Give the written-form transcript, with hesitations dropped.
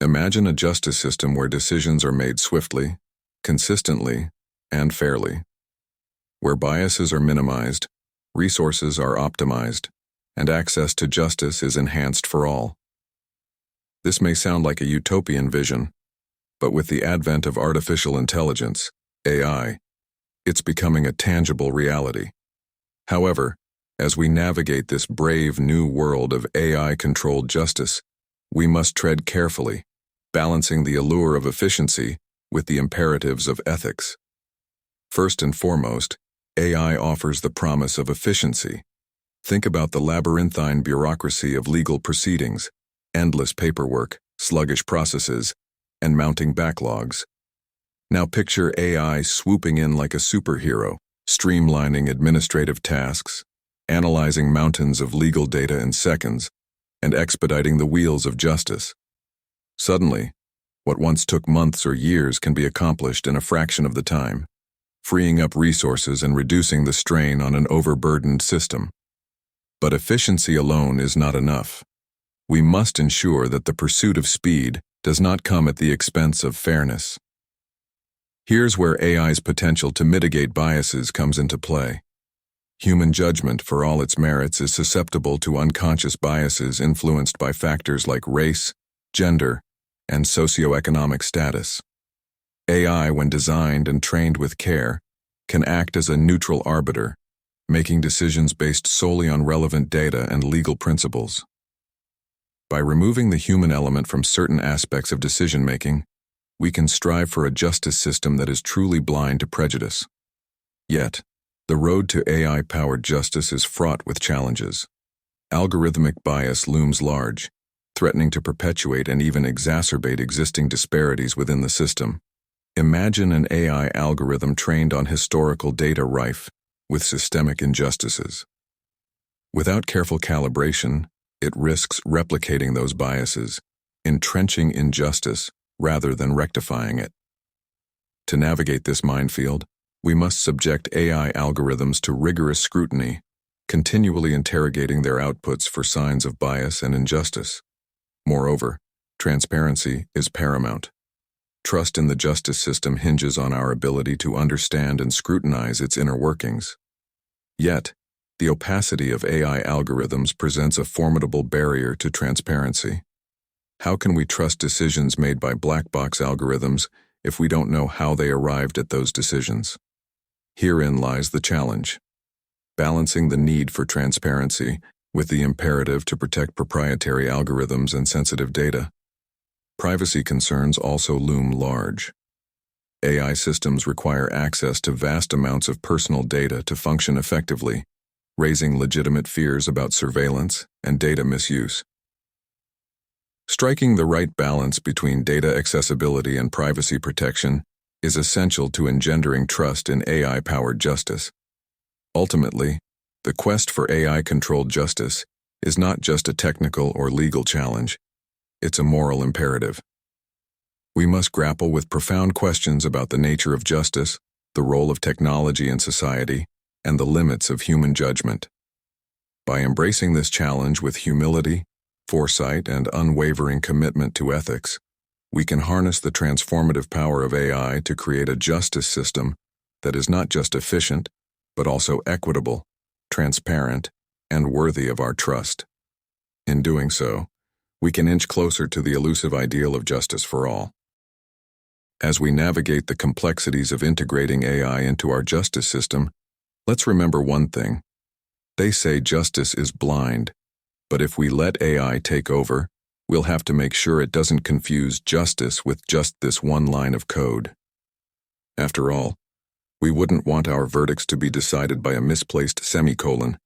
Imagine a justice system where decisions are made swiftly, consistently, and fairly, where biases are minimized, resources are optimized, and access to justice is enhanced for all. This may sound like a utopian vision, but with the advent of artificial intelligence, AI, it's becoming a tangible reality. However, as we navigate this brave new world of AI-controlled justice, we must tread carefully, balancing the allure of efficiency with the imperatives of ethics. First and foremost, AI offers the promise of efficiency. Think about the labyrinthine bureaucracy of legal proceedings, endless paperwork, sluggish processes, and mounting backlogs. Now picture AI swooping in like a superhero, streamlining administrative tasks, analyzing mountains of legal data in seconds, and expediting the wheels of justice. Suddenly, what once took months or years can be accomplished in a fraction of the time, freeing up resources and reducing the strain on an overburdened system. But efficiency alone is not enough. We must ensure that the pursuit of speed does not come at the expense of fairness. Here's where AI's potential to mitigate biases comes into play. Human judgment, for all its merits, is susceptible to unconscious biases influenced by factors like race, gender, and socioeconomic status. AI, when designed and trained with care, can act as a neutral arbiter, making decisions based solely on relevant data and legal principles. By removing the human element from certain aspects of decision-making, we can strive for a justice system that is truly blind to prejudice. Yet, the road to AI-powered justice is fraught with challenges. Algorithmic bias looms large, threatening to perpetuate and even exacerbate existing disparities within the system. Imagine an AI algorithm trained on historical data rife with systemic injustices. Without careful calibration, it risks replicating those biases, entrenching injustice rather than rectifying it. To navigate this minefield, we must subject AI algorithms to rigorous scrutiny, continually interrogating their outputs for signs of bias and injustice. Moreover, transparency is paramount. Trust in the justice system hinges on our ability to understand and scrutinize its inner workings. Yet, the opacity of AI algorithms presents a formidable barrier to transparency. How can we trust decisions made by black box algorithms if we don't know how they arrived at those decisions? Herein lies the challenge: balancing the need for transparency with the imperative to protect proprietary algorithms and sensitive data. Privacy concerns also loom large. AI systems require access to vast amounts of personal data to function effectively, raising legitimate fears about surveillance and data misuse. Striking the right balance between data accessibility and privacy protection is essential to engendering trust in AI-powered justice. Ultimately, the quest for AI-controlled justice is not just a technical or legal challenge, it's a moral imperative. We must grapple with profound questions about the nature of justice, the role of technology in society, and the limits of human judgment. By embracing this challenge with humility, foresight, and unwavering commitment to ethics, we can harness the transformative power of AI to create a justice system that is not just efficient, but also equitable, transparent, and worthy of our trust. In doing so, we can inch closer to the elusive ideal of justice for all. As we navigate the complexities of integrating AI into our justice system, let's remember one thing. They say justice is blind, but if we let AI take over, we'll have to make sure it doesn't confuse justice with just this one line of code. After all, we wouldn't want our verdicts to be decided by a misplaced semicolon,